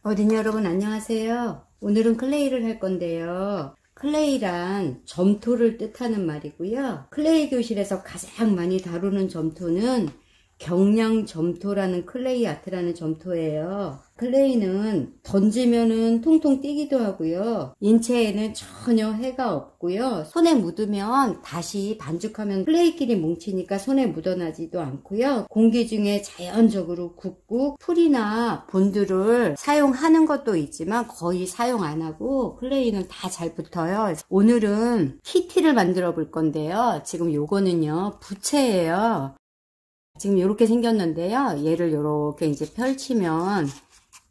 어린이 여러분 안녕하세요. 오늘은 클레이를 할 건데요. 클레이란 점토를 뜻하는 말이고요. 클레이 교실에서 가장 많이 다루는 점토는 경량 점토라는 클레이 아트라는 점토예요. 클레이는 던지면은 통통 뛰기도 하고요. 인체에는 전혀 해가 없고요. 손에 묻으면 다시 반죽하면 클레이끼리 뭉치니까 손에 묻어나지도 않고요. 공기 중에 자연적으로 굳고 풀이나 본드를 사용하는 것도 있지만 거의 사용 안 하고 클레이는 다 잘 붙어요. 오늘은 키티를 만들어 볼 건데요. 지금 요거는요 부채예요. 지금 이렇게 생겼는데요. 얘를 이렇게 이제 펼치면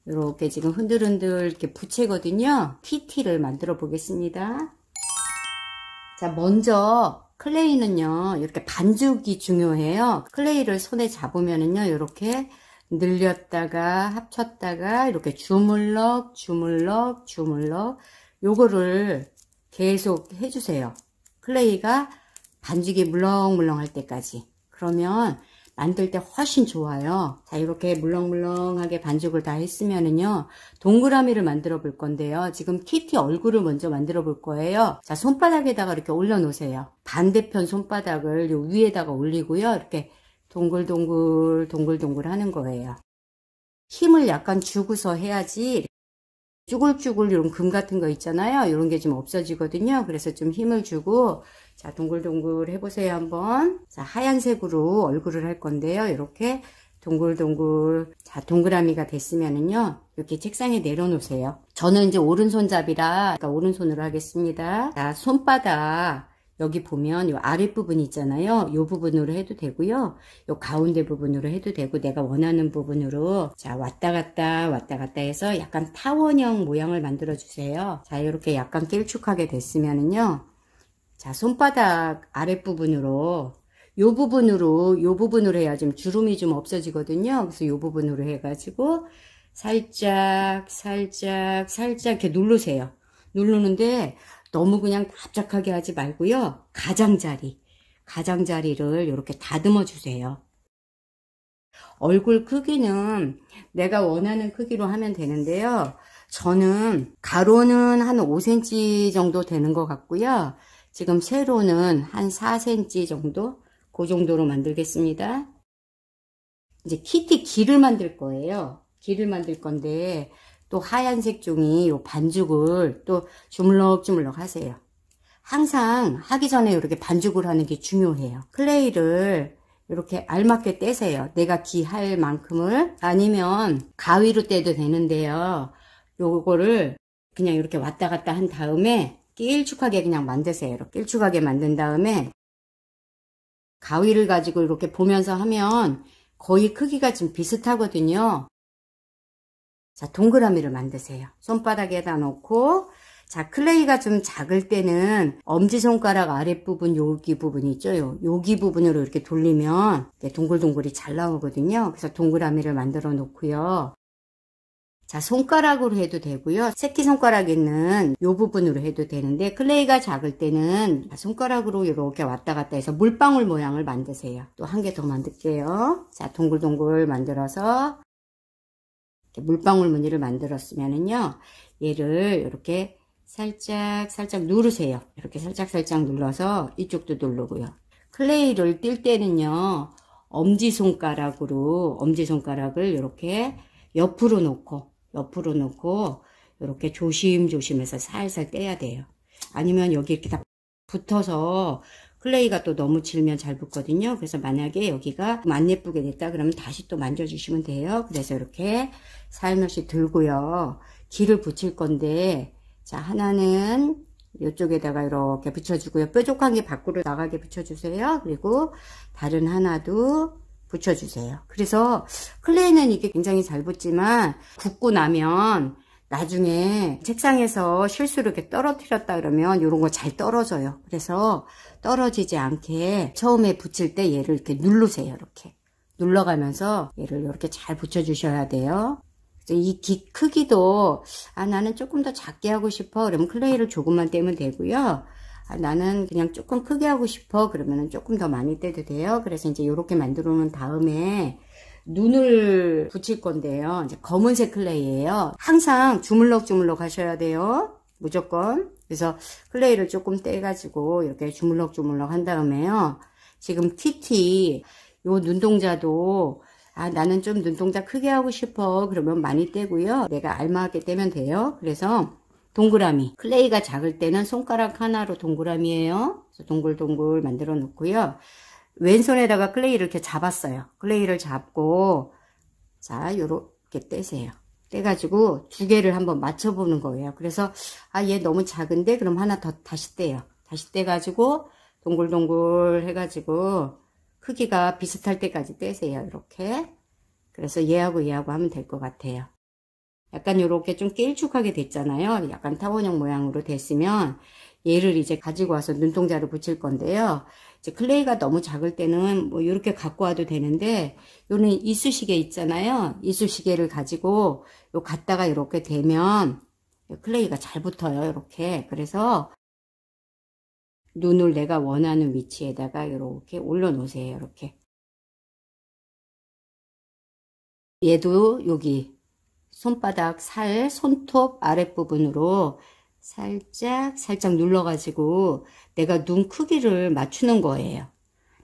이렇게 지금 흔들흔들 이렇게 부채거든요. 키티를 만들어 보겠습니다. 자, 먼저 클레이는요, 이렇게 반죽이 중요해요. 클레이를 손에 잡으면은요, 이렇게 늘렸다가 합쳤다가 이렇게 주물럭, 주물럭, 주물럭 요거를 계속 해주세요. 클레이가 반죽이 물렁물렁 할 때까지. 그러면 만들 때 훨씬 좋아요. 자, 이렇게 물렁물렁하게 반죽을 다 했으면은요, 동그라미를 만들어 볼 건데요. 지금 키티 얼굴을 먼저 만들어 볼 거예요. 자, 손바닥에다가 이렇게 올려 놓으세요. 반대편 손바닥을 요 위에다가 올리고요. 이렇게 동글동글, 동글동글 하는 거예요. 힘을 약간 주고서 해야지, 쭈글쭈글 이런 금 같은 거 있잖아요. 이런 게 좀 없어지거든요. 그래서 좀 힘을 주고, 자, 동글동글 해보세요, 한번. 자, 하얀색으로 얼굴을 할 건데요. 이렇게 동글동글. 자, 동그라미가 됐으면은요, 이렇게 책상에 내려놓으세요. 저는 이제 오른손잡이라, 그러니까 오른손으로 하겠습니다. 자, 손바닥. 여기 보면 이 아랫부분 있잖아요. 이 부분으로 해도 되고요. 이 가운데 부분으로 해도 되고, 내가 원하는 부분으로. 자, 왔다 갔다 해서 약간 타원형 모양을 만들어 주세요. 자, 이렇게 약간 길쭉하게 됐으면은요. 자, 손바닥 아랫부분으로, 요 부분으로 해야 좀 주름이 좀 없어지거든요. 그래서 요 부분으로 해가지고, 살짝 이렇게 누르세요. 누르는데, 너무 그냥 납작하게 하지 말고요. 가장자리를 이렇게 다듬어 주세요. 얼굴 크기는 내가 원하는 크기로 하면 되는데요. 저는 가로는 한 5cm 정도 되는 것 같고요. 지금 세로는 한 4cm 정도? 그 정도로 만들겠습니다. 이제 키티 귀를 만들 거예요. 귀를 만들 건데, 또 하얀색 종이 요 반죽을 또 주물럭주물럭 하세요. 항상 하기 전에 이렇게 반죽을 하는 게 중요해요. 클레이를 이렇게 알맞게 떼세요. 내가 귀 할 만큼을. 아니면 가위로 떼도 되는데요. 요거를 그냥 이렇게 왔다 갔다 한 다음에 길쭉하게 그냥 만드세요. 이렇게 길쭉하게 만든 다음에 가위를 가지고 이렇게 보면서 하면 거의 크기가 좀 비슷하거든요. 자, 동그라미를 만드세요. 손바닥에다 놓고, 자, 클레이가 좀 작을 때는 엄지손가락 아랫부분, 여기 부분 있죠? 여기 부분으로 이렇게 돌리면 동글동글이 잘 나오거든요. 그래서 동그라미를 만들어 놓고요. 자, 손가락으로 해도 되고요. 새끼손가락 있는 요 부분으로 해도 되는데, 클레이가 작을 때는 손가락으로 이렇게 왔다 갔다 해서 물방울 모양을 만드세요. 또 한 개 더 만들게요. 자, 동글동글 만들어서, 물방울 무늬를 만들었으면은요, 얘를 이렇게 살짝 누르세요. 이렇게 살짝 눌러서 이쪽도 누르고요. 클레이를 뜰 때는요, 엄지손가락을 이렇게 옆으로 놓고 이렇게 조심조심해서 살살 떼야 돼요. 아니면 여기 이렇게 다 붙어서 클레이가 또 너무 질면 잘 붙거든요. 그래서 만약에 여기가 안 예쁘게 됐다 그러면 다시 또 만져주시면 돼요. 그래서 이렇게 살며시 들고요. 귀를 붙일 건데, 자, 하나는 이쪽에다가 이렇게 붙여주고요. 뾰족한 게 밖으로 나가게 붙여주세요. 그리고 다른 하나도 붙여주세요. 그래서 클레이는 이게 굉장히 잘 붙지만 굳고 나면 나중에 책상에서 실수로 이렇게 떨어뜨렸다 그러면 이런 거 잘 떨어져요. 그래서 떨어지지 않게 처음에 붙일 때 얘를 이렇게 누르세요. 이렇게 눌러가면서 얘를 이렇게 잘 붙여주셔야 돼요. 이 귀 크기도 나는 조금 더 작게 하고 싶어 그러면 클레이를 조금만 떼면 되고요. 나는 그냥 조금 크게 하고 싶어 그러면 조금 더 많이 떼도 돼요. 그래서 이제 이렇게 만들어 놓은 다음에 눈을 붙일 건데요. 이제 검은색 클레이예요. 항상 주물럭주물럭 하셔야 돼요. 무조건. 그래서 클레이를 조금 떼가지고 이렇게 주물럭주물럭 한 다음에요. 지금 키티 요 눈동자도 나는 좀 눈동자 크게 하고 싶어. 그러면 많이 떼고요. 내가 알맞게 떼면 돼요. 그래서 동그라미. 클레이가 작을 때는 손가락 하나로 동그라미예요. 그래서 동글동글 만들어 놓고요. 왼손에다가 클레이를 이렇게 잡았어요. 클레이를 잡고 자 요렇게 떼세요. 떼가지고 두 개를 한번 맞춰보는 거예요. 그래서 얘 너무 작은데 그럼 하나 더 다시 떼요. 다시 떼가지고 동글동글 해가지고 크기가 비슷할 때까지 떼세요. 이렇게. 그래서 얘하고 얘하고 하면 될 것 같아요. 약간 이렇게 좀 길쭉하게 됐잖아요. 약간 타원형 모양으로 됐으면 얘를 이제 가지고 와서 눈동자를 붙일 건데요. 이제 클레이가 너무 작을 때는 뭐 이렇게 갖고 와도 되는데 요는 이쑤시개 있잖아요. 이쑤시개를 가지고 요 갖다가 이렇게 대면 클레이가 잘 붙어요. 이렇게. 그래서 눈을 내가 원하는 위치에다가 이렇게 올려 놓으세요. 이렇게. 얘도 여기 손바닥 살, 손톱 아랫부분으로 살짝 눌러가지고 내가 눈 크기를 맞추는 거예요.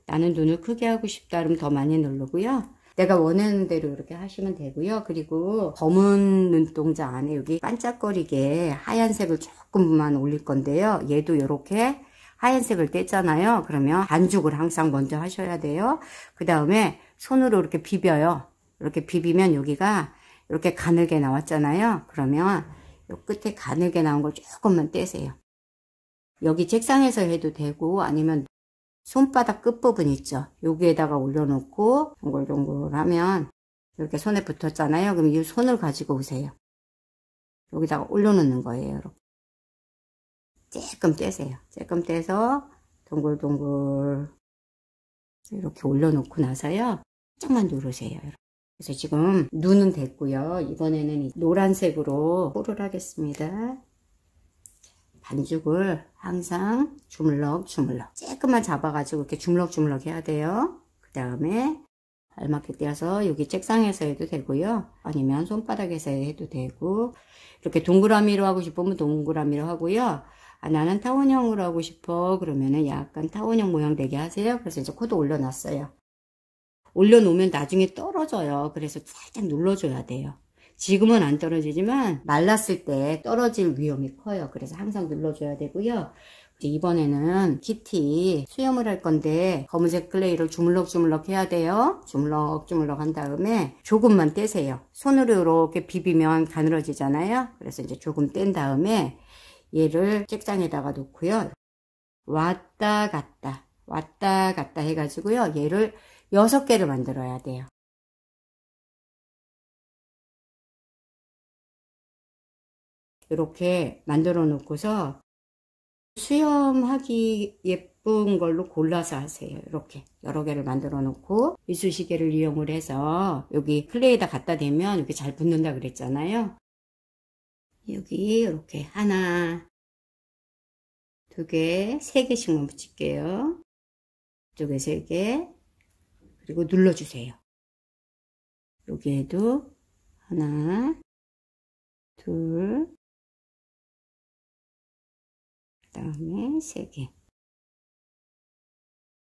나는 눈을 크게 하고 싶다 그러면 더 많이 누르고요. 내가 원하는 대로 이렇게 하시면 되고요. 그리고 검은 눈동자 안에 여기 반짝거리게 하얀색을 조금만 올릴 건데요. 얘도 이렇게 하얀색을 뗐잖아요. 그러면 반죽을 항상 먼저 하셔야 돼요. 그 다음에 손으로 이렇게 비벼요. 이렇게 비비면 여기가 이렇게 가늘게 나왔잖아요. 그러면 요 끝에 가늘게 나온 걸 조금만 떼세요. 여기 책상에서 해도 되고 아니면 손바닥 끝부분 있죠. 여기에다가 올려놓고 동글동글 하면 이렇게 손에 붙었잖아요. 그럼 이 손을 가지고 오세요. 여기다가 올려놓는 거예요. 이렇게. 조금 떼세요. 조금 떼서 동글동글 이렇게 올려놓고 나서요. 살짝만 누르세요. 그래서 지금 눈은 됐고요. 이번에는 노란색으로 코를 하겠습니다. 반죽을 항상 주물럭주물럭 조금만 잡아가지고 이렇게 주물럭주물럭 해야 돼요. 그 다음에 알맞게 떼어서 여기 책상에서 해도 되고요. 아니면 손바닥에서 해도 되고 이렇게 동그라미로 하고 싶으면 동그라미로 하고요. 나는 타원형으로 하고 싶어. 그러면은 약간 타원형 모양 되게 하세요. 그래서 이제 코도 올려놨어요. 올려놓으면 나중에 떨어져요. 그래서 살짝 눌러줘야 돼요. 지금은 안 떨어지지만 말랐을 때 떨어질 위험이 커요. 그래서 항상 눌러줘야 되고요. 이번에는 키티 수염을 할 건데 검은색 클레이를 주물럭주물럭 해야 돼요. 주물럭주물럭 한 다음에 조금만 떼세요. 손으로 이렇게 비비면 가늘어지잖아요. 그래서 이제 조금 뗀 다음에 얘를 책장에다가 놓고요. 왔다 갔다 해가지고요. 얘를 6개를 만들어야 돼요. 이렇게 만들어 놓고서 수염하기 예쁜 걸로 골라서 하세요. 이렇게 여러 개를 만들어 놓고 이쑤시개를 이용을 해서 여기 클레이에다 갖다 대면 이렇게 잘 붙는다 그랬잖아요. 여기 이렇게 하나, 두 개, 3개씩만 붙일게요. 이쪽에 3개. 그리고 눌러주세요. 여기에도 하나, 둘, 그 다음에 3개.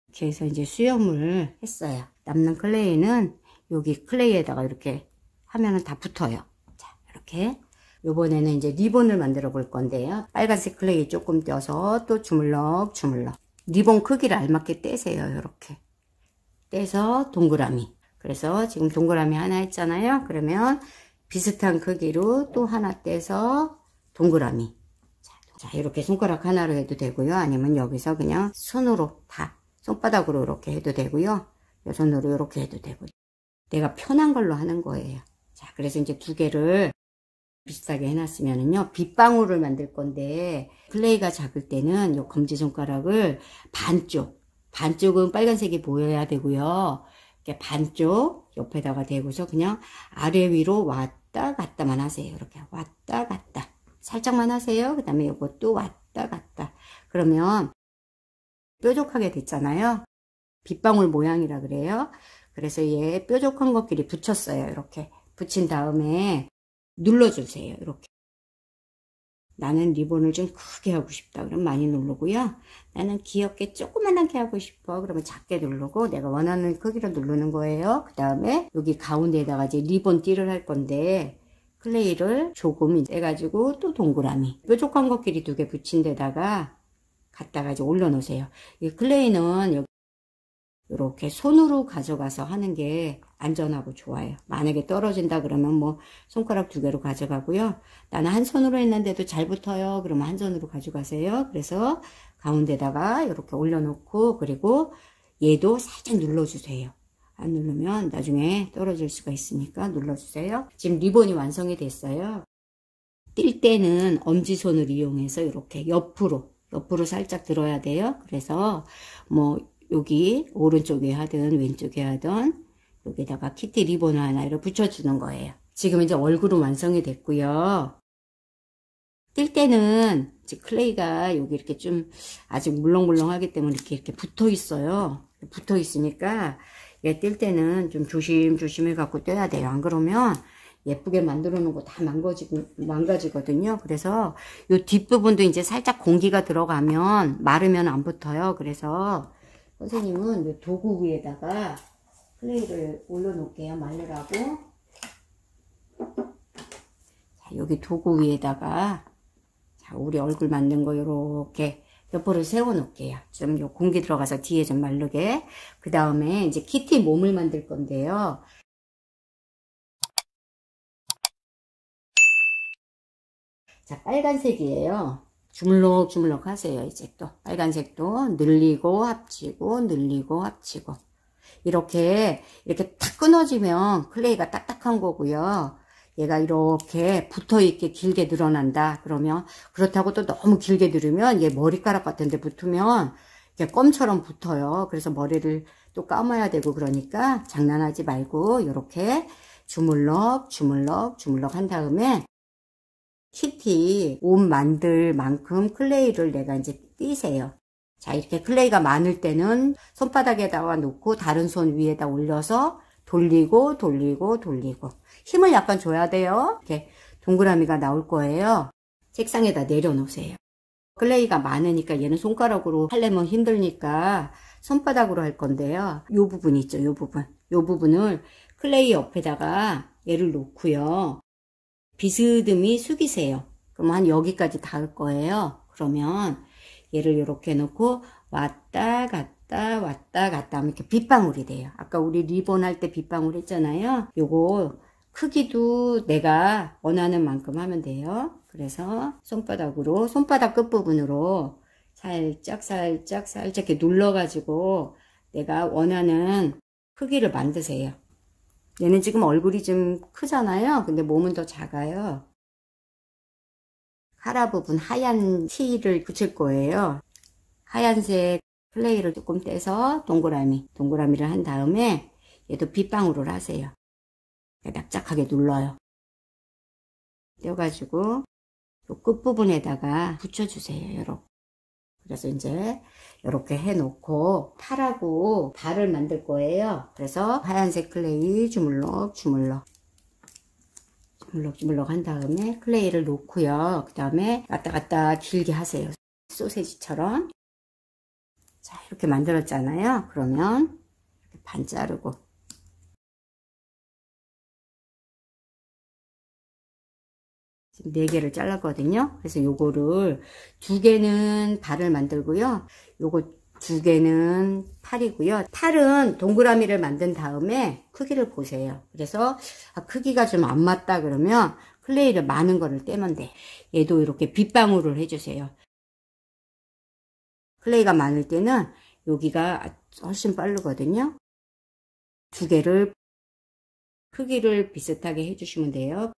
이렇게 해서 이제 수염을 했어요. 남는 클레이는 여기 클레이에다가 이렇게 하면은 다 붙어요. 자, 이렇게. 요번에는 이제 리본을 만들어 볼 건데요. 빨간색 클레이 조금 떼어서 또 주물럭주물럭. 리본 크기를 알맞게 떼세요. 이렇게. 떼서 동그라미. 그래서 지금 동그라미 하나 했잖아요. 그러면 비슷한 크기로 또 하나 떼서 동그라미. 자, 이렇게 손가락 하나로 해도 되고요. 아니면 여기서 그냥 손으로 다 손바닥으로 이렇게 해도 되고요. 이 손으로 이렇게 해도 되고. 내가 편한 걸로 하는 거예요. 자, 그래서 이제 2개를 비슷하게 해놨으면은요. 빗방울을 만들 건데 클레이가 작을 때는 이 검지손가락을 반쪽은 빨간색이 보여야 되고요. 이렇게 반쪽 옆에다가 대고서 그냥 아래 위로 왔다 갔다만 하세요. 이렇게 왔다 갔다 살짝만 하세요. 그 다음에 이것도 왔다 갔다. 그러면 뾰족하게 됐잖아요. 빗방울 모양이라 그래요. 그래서 얘 뾰족한 것끼리 붙였어요. 이렇게 붙인 다음에 눌러주세요. 이렇게. 나는 리본을 좀 크게 하고 싶다. 그럼 많이 누르고요. 나는 귀엽게 조그만하게 하고 싶어. 그러면 작게 누르고 내가 원하는 크기로 누르는 거예요. 그 다음에 여기 가운데에다가 이제 리본 띠를 할 건데 클레이를 조금 떼가지고 또 동그라미 뾰족한 것끼리 2개 붙인 데다가 갖다가 이제 올려놓으세요. 이 클레이는 여기 이렇게 손으로 가져가서 하는 게 안전하고 좋아요. 만약에 떨어진다 그러면 뭐 손가락 2개로 가져가고요. 나는 한 손으로 했는데도 잘 붙어요. 그러면 한 손으로 가져가세요. 그래서 가운데다가 이렇게 올려놓고 그리고 얘도 살짝 눌러주세요. 안 누르면 나중에 떨어질 수가 있으니까 눌러주세요. 지금 리본이 완성이 됐어요. 뛸 때는 엄지손을 이용해서 이렇게 옆으로 살짝 들어야 돼요. 그래서 뭐 여기 오른쪽에 하든 왼쪽에 하든 여기다가 키티 리본을 하나 이렇게 붙여주는 거예요. 지금 이제 얼굴은 완성이 됐고요. 뛸 때는 이제 클레이가 여기 이렇게 좀 아직 물렁물렁하기 때문에 이렇게 붙어 있어요. 붙어 있으니까 얘 뛸 때는 좀 조심조심 해갖고 떼야 돼요. 안 그러면 예쁘게 만들어 놓은 거 다 망가지거든요. 그래서 이 뒷부분도 이제 살짝 공기가 들어가면 마르면 안 붙어요. 그래서 선생님은 이 도구 위에다가 클레이를 올려놓을게요. 말르라고. 자, 여기 도구 위에다가 자, 우리 얼굴 만든 거 이렇게 옆으로 세워 놓을게요. 좀 요 공기 들어가서 뒤에 좀 마르게. 그 다음에 이제 키티 몸을 만들 건데요. 자, 빨간색이에요. 주물럭주물럭 하세요. 이제 또 빨간색도 늘리고 합치고 늘리고 합치고 이렇게 탁 끊어지면 클레이가 딱딱한 거고요. 얘가 이렇게 붙어있게 길게 늘어난다 그러면, 그렇다고 또 너무 길게 늘으면 얘 머리카락 같은 데 붙으면 이렇게 껌처럼 붙어요. 그래서 머리를 또 감아야 되고, 그러니까 장난하지 말고 이렇게 주물럭 한 다음에 키티 옷 만들 만큼 클레이를 내가 이제 띄세요. 자, 이렇게 클레이가 많을 때는 손바닥에다가 놓고 다른 손 위에다 올려서 돌리고 힘을 약간 줘야 돼요. 이렇게 동그라미가 나올 거예요. 책상에다 내려놓으세요. 클레이가 많으니까 얘는 손가락으로 하려면 힘드니까 손바닥으로 할 건데요. 요 부분 있죠, 요 부분을 클레이 옆에다가 얘를 놓고요. 비스듬히 숙이세요. 그럼 한 여기까지 닿을 거예요. 그러면 얘를 이렇게 놓고 왔다 갔다 하면 이렇게 빗방울이 돼요. 아까 우리 리본 할 때 빗방울 했잖아요. 요거 크기도 내가 원하는 만큼 하면 돼요. 그래서 손바닥 끝부분으로 살짝 이렇게 눌러가지고 내가 원하는 크기를 만드세요. 얘는 지금 얼굴이 좀 크잖아요. 근데 몸은 더 작아요. 카라 부분 하얀 티를 붙일 거예요. 하얀색 클레이를 조금 떼서 동그라미를 한 다음에 얘도 빗방울을 하세요. 납작하게 눌러요. 떼어가지고 이 끝부분에다가 붙여주세요. 이렇게. 그래서 이제 이렇게 해놓고 팔하고 발을 만들 거예요. 그래서 하얀색 클레이 주물럭 한 다음에 클레이를 놓고요. 그 다음에 왔다 갔다 길게 하세요. 소세지처럼. 자, 이렇게 만들었잖아요. 그러면 이렇게 반 자르고 지금 4개를 잘랐거든요. 그래서 요거를 2개는 발을 만들고요. 요거 2개는 팔이고요. 팔은 동그라미를 만든 다음에 크기를 보세요. 그래서 크기가 좀 안 맞다 그러면 클레이를 많은 거를 떼면 돼. 얘도 이렇게 빗방울을 해주세요. 클레이가 많을 때는 여기가 훨씬 빠르거든요. 2개를 크기를 비슷하게 해주시면 돼요.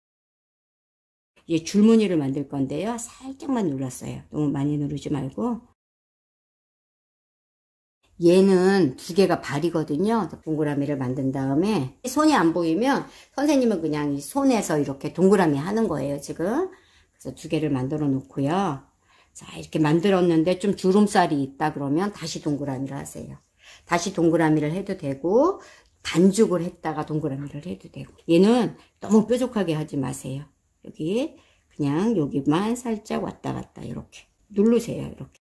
이제 줄무늬를 만들 건데요. 살짝만 눌렀어요. 너무 많이 누르지 말고. 얘는 2개가 발이거든요. 동그라미를 만든 다음에 손이 안 보이면 선생님은 그냥 이 손에서 이렇게 동그라미 하는 거예요, 지금. 그래서 2개를 만들어 놓고요. 자, 이렇게 만들었는데 좀 주름살이 있다 그러면 다시 동그라미를 하세요. 다시 동그라미를 해도 되고 반죽을 했다가 동그라미를 해도 되고, 얘는 너무 뾰족하게 하지 마세요. 여기 그냥 여기만 살짝 왔다 갔다 이렇게 누르세요. 이렇게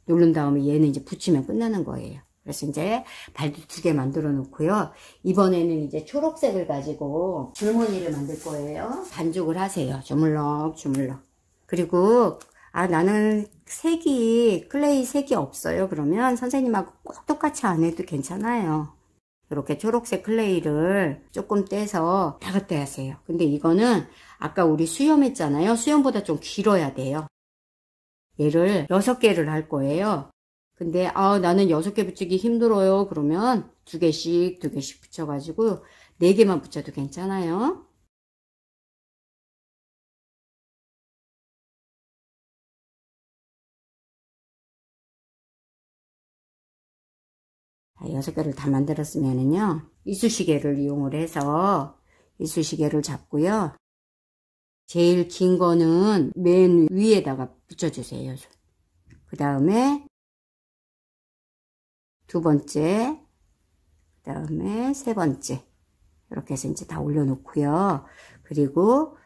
누른 다음에 얘는 이제 붙이면 끝나는 거예요. 그래서 이제 발도 2개 만들어 놓고요. 이번에는 이제 초록색을 가지고 줄무늬를 만들 거예요. 반죽을 하세요. 주물럭 주물럭. 그리고 나는 클레이 색이 없어요. 그러면 선생님하고 꼭 똑같이 안 해도 괜찮아요. 이렇게 초록색 클레이를 조금 떼서 다 갖다 하세요. 근데 이거는 아까 우리 수염했잖아요. 수염보다 좀 길어야 돼요. 얘를 6개를 할 거예요. 근데 나는 6개 붙이기 힘들어요. 그러면 2개씩 붙여가지고 4개만 붙여도 괜찮아요. 자, 6개를 다 만들었으면은요, 이쑤시개를 이용을 해서 이쑤시개를 잡고요. 제일 긴 거는 맨 위에다가 붙여주세요. 그 다음에 2번째, 그 다음에 3번째. 이렇게 해서 이제 다 올려놓고요. 그리고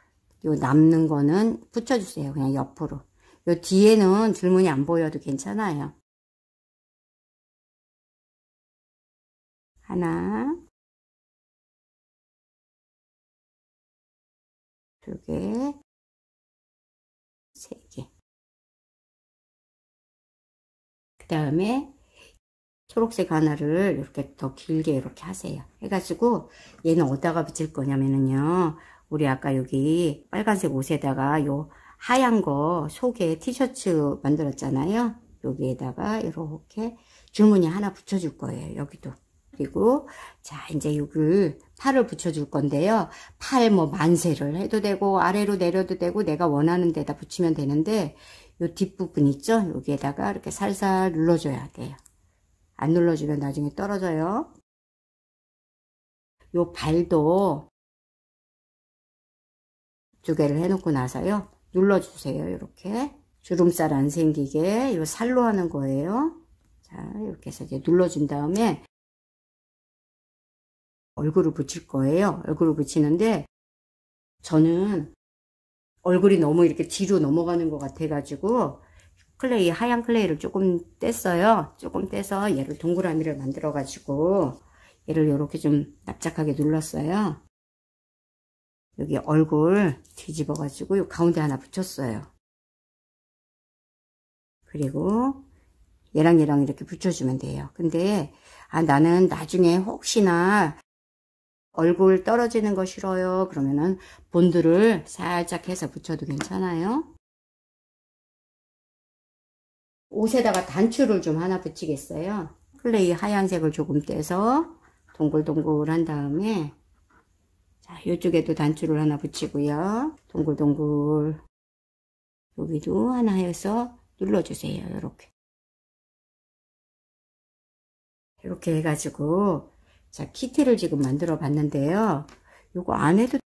요 남는 거는 붙여주세요. 그냥 옆으로. 요 뒤에는 줄무늬 안 보여도 괜찮아요. 하나, 2개, 3개. 그 다음에 초록색 하나를 이렇게 더 길게 이렇게 하세요. 해가지고 얘는 어디다가 붙일 거냐면은요, 우리 아까 여기 빨간색 옷에다가 요 하얀 거 속에 티셔츠 만들었잖아요. 여기에다가 이렇게 줄무늬 하나 붙여줄 거예요. 여기도. 그리고 자, 이제 여기 팔을 붙여줄 건데요. 팔 뭐 만세를 해도 되고 아래로 내려도 되고 내가 원하는 데다 붙이면 되는데, 요 뒷부분 있죠? 여기에다가 이렇게 살살 눌러줘야 돼요. 안 눌러주면 나중에 떨어져요. 요 발도 2개를 해놓고 나서요, 눌러주세요. 이렇게 주름살 안 생기게 요 살로 하는 거예요. 자, 이렇게 해서 이제 눌러준 다음에 얼굴을 붙일 거예요. 얼굴을 붙이는데 저는 얼굴이 너무 이렇게 뒤로 넘어가는 것 같아가지고 하얀 클레이를 조금 뗐어요. 조금 떼서 얘를 동그라미를 만들어가지고 얘를 이렇게 좀 납작하게 눌렀어요. 여기 얼굴 뒤집어가지고 이 가운데 하나 붙였어요. 그리고 얘랑 이렇게 붙여주면 돼요. 근데 나는 나중에 혹시나 얼굴 떨어지는 거 싫어요. 그러면은 본드를 살짝 해서 붙여도 괜찮아요. 옷에다가 단추를 좀 하나 붙이겠어요. 클레이 하얀색을 조금 떼서 동글동글 한 다음에, 자, 이쪽에도 단추를 하나 붙이고요. 동글동글 여기도 하나 해서 눌러주세요. 이렇게 해가지고, 자, 키티를 지금 만들어 봤는데요. 요거 안 해도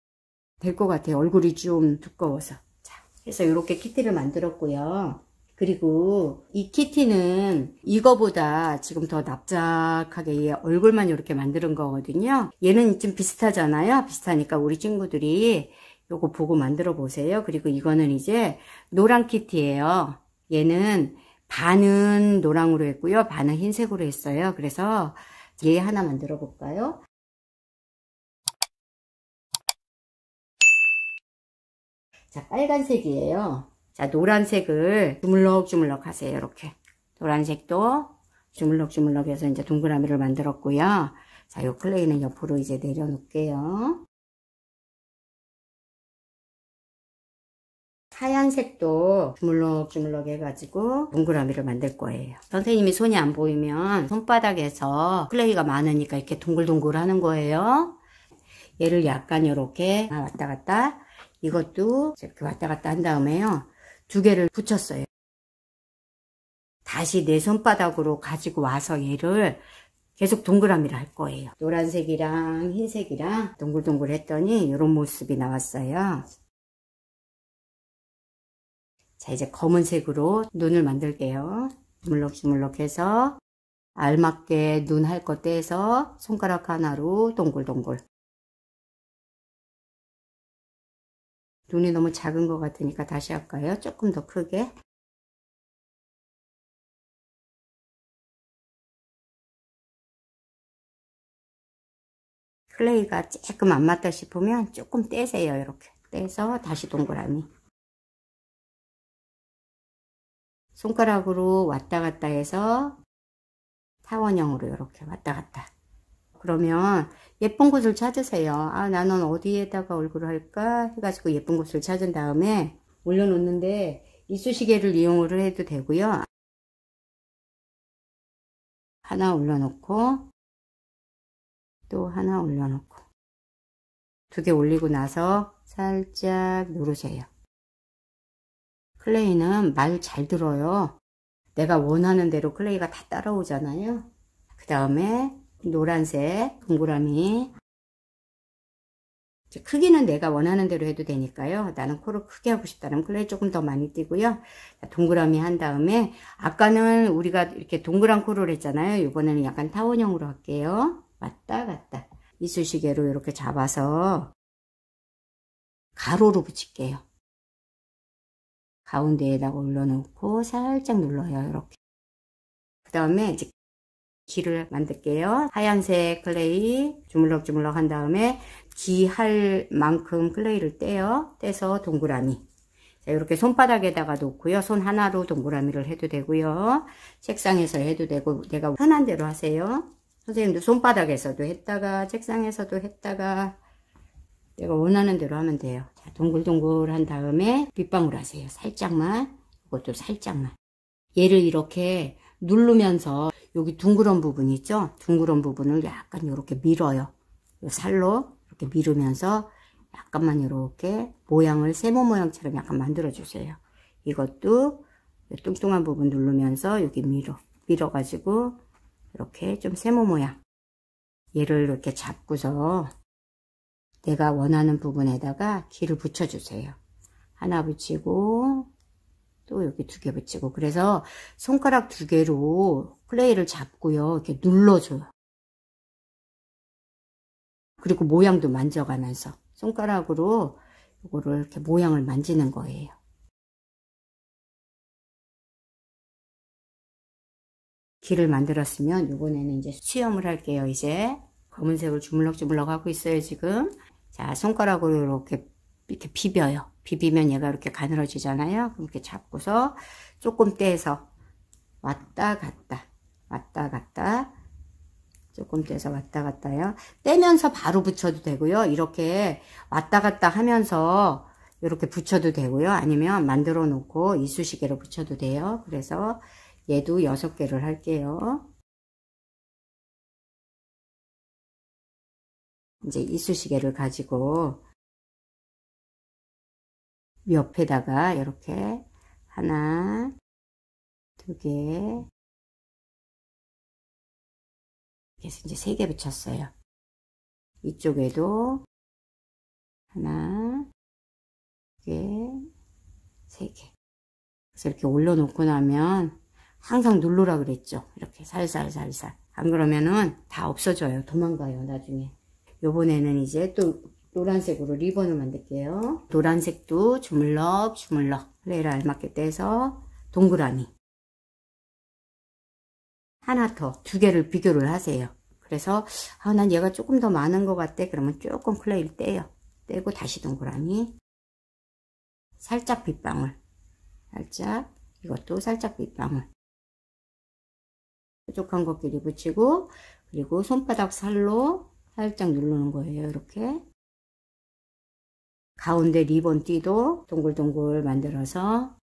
될 것 같아요. 얼굴이 좀 두꺼워서. 자, 그래서 이렇게 키티를 만들었고요. 그리고 이 키티는 이거보다 지금 더 납작하게 얘 얼굴만 이렇게 만드는 거거든요. 얘는 좀 비슷하잖아요. 비슷하니까 우리 친구들이 요거 보고 만들어 보세요. 그리고 이거는 이제 노란 키티예요. 얘는 반은 노랑으로 했고요. 반은 흰색으로 했어요. 그래서 얘 하나 만들어 볼까요? 자, 빨간색이에요. 자, 노란색을 주물럭주물럭 하세요. 이렇게. 노란색도 주물럭주물럭 해서 이제 동그라미를 만들었고요. 자, 요 클레이는 옆으로 이제 내려놓을게요. 하얀색도 주물럭주물럭 해가지고 동그라미를 만들 거예요. 선생님이 손이 안 보이면 손바닥에서 클레이가 많으니까 이렇게 동글동글 하는 거예요. 얘를 약간 이렇게 왔다 갔다, 이것도 이렇게 왔다 갔다 한 다음에요, 2개를 붙였어요. 다시 내 손바닥으로 가지고 와서 얘를 계속 동그라미를 할 거예요. 노란색이랑 흰색이랑 동글동글 했더니 이런 모습이 나왔어요. 자, 이제 검은색으로 눈을 만들게요. 주물럭주물럭 해서 알맞게 눈 할 거 떼서 손가락 하나로 동글동글. 눈이 너무 작은 것 같으니까 다시 할까요? 조금 더 크게. 클레이가 조금 안 맞다 싶으면 조금 떼세요. 이렇게 떼서 다시 동그라미. 손가락으로 왔다 갔다 해서 타원형으로 이렇게 왔다 갔다. 그러면 예쁜 곳을 찾으세요. 아, 나는 어디에다가 얼굴을 할까 해가지고 예쁜 곳을 찾은 다음에 올려놓는데 이쑤시개를 이용을 해도 되고요. 하나 올려놓고 또 하나 올려놓고 두 개 올리고 나서 살짝 누르세요. 클레이는 말 잘 들어요. 내가 원하는 대로 클레이가 다 따라오잖아요. 그 다음에 노란색 동그라미. 크기는 내가 원하는 대로 해도 되니까요. 나는 코를 크게 하고 싶다면 클레이 조금 더 많이 띄고요. 동그라미 한 다음에 아까는 우리가 이렇게 동그란 코를 했잖아요. 이번에는 약간 타원형으로 할게요. 왔다 갔다. 이쑤시개로 이렇게 잡아서 가로로 붙일게요. 가운데에다가 올려놓고 살짝 눌러요. 이렇게. 그 다음에 이제 귀를 만들게요. 하얀색 클레이 주물럭주물럭 한 다음에 귀 할 만큼 클레이를 떼서 동그라미. 자, 이렇게 손바닥에다가 놓고요. 손 하나로 동그라미를 해도 되고요. 책상에서 해도 되고 내가 편한 대로 하세요. 선생님도 손바닥에서도 했다가 책상에서도 했다가 내가 원하는 대로 하면 돼요. 자, 동글동글 한 다음에 빗방울 하세요. 살짝만. 이것도 살짝만. 얘를 이렇게 누르면서 여기 둥그런 부분 있죠? 둥그런 부분을 약간 이렇게 밀어요. 이 살로 이렇게 밀으면서 약간만 이렇게 모양을 세모 모양처럼 약간 만들어 주세요. 이것도 뚱뚱한 부분 누르면서 여기 밀어가지고 이렇게 좀 세모 모양. 얘를 이렇게 잡고서 내가 원하는 부분에다가 귀를 붙여주세요. 하나 붙이고 또 여기 두 개 붙이고. 그래서 손가락 두 개로 클레이를 잡고요. 이렇게 눌러줘요. 그리고 모양도 만져가면서 손가락으로 이거를 이렇게 모양을 만지는 거예요. 귀를 만들었으면 이번에는 이제 수염을 할게요. 이제 검은색을 주물럭주물럭 하고 있어요. 지금. 자, 손가락으로 이렇게 비벼요. 비비면 얘가 이렇게 가늘어지잖아요. 그럼 이렇게 잡고서 조금 떼서 왔다 갔다 왔다 갔다 조금 떼서 왔다 갔다요. 떼면서 바로 붙여도 되고요. 이렇게 왔다 갔다 하면서 이렇게 붙여도 되고요. 아니면 만들어 놓고 이쑤시개로 붙여도 돼요. 그래서 얘도 6개를 할게요. 이제 이쑤시개를 가지고 옆에다가 이렇게 하나, 두 개, 그래서 이제 3개 붙였어요. 이쪽에도 하나, 두 개, 3개. 그래서 이렇게 올려놓고 나면 항상 누르라 그랬죠. 이렇게 살살살살. 안 그러면은 다 없어져요. 도망가요, 나중에. 요번에는 이제 또 노란색으로 리본을 만들게요. 노란색도 주물럭 주물럭 클레이를 알맞게 떼서 동그라미. 하나 더, 2개를 비교를 하세요. 그래서 난 얘가 조금 더 많은 것 같아. 그러면 조금 클레이를 떼요. 떼고 다시 동그라미. 살짝 빗방울. 살짝. 이것도 살짝 빗방울. 뾰족한 것끼리 붙이고, 그리고 손바닥 살로 살짝 누르는 거예요. 이렇게. 가운데 리본 띠도 동글동글 만들어서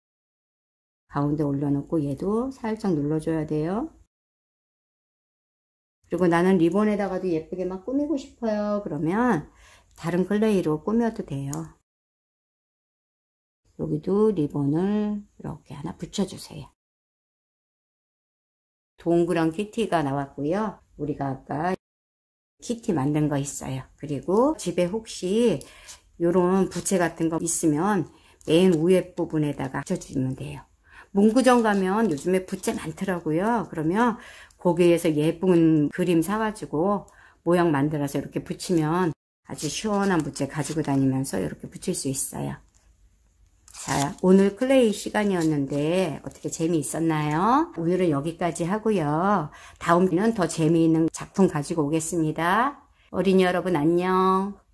가운데 올려놓고 얘도 살짝 눌러줘야 돼요. 그리고 나는 리본에다가도 예쁘게 막 꾸미고 싶어요. 그러면 다른 클레이로 꾸며도 돼요. 여기도 리본을 이렇게 하나 붙여주세요. 동그란 키티가 나왔고요. 우리가 아까 키티 만든 거 있어요. 그리고 집에 혹시 요런 부채 같은 거 있으면 맨 위에 부분에다가 붙여주면 돼요. 문구점 가면 요즘에 부채 많더라고요. 그러면 거기에서 예쁜 그림 사가지고 모양 만들어서 이렇게 붙이면 아주 시원한 붓재 가지고 다니면서 이렇게 붙일 수 있어요. 자, 오늘 클레이 시간이었는데 어떻게 재미있었나요? 오늘은 여기까지 하고요. 다음에는 더 재미있는 작품 가지고 오겠습니다. 어린이 여러분 안녕.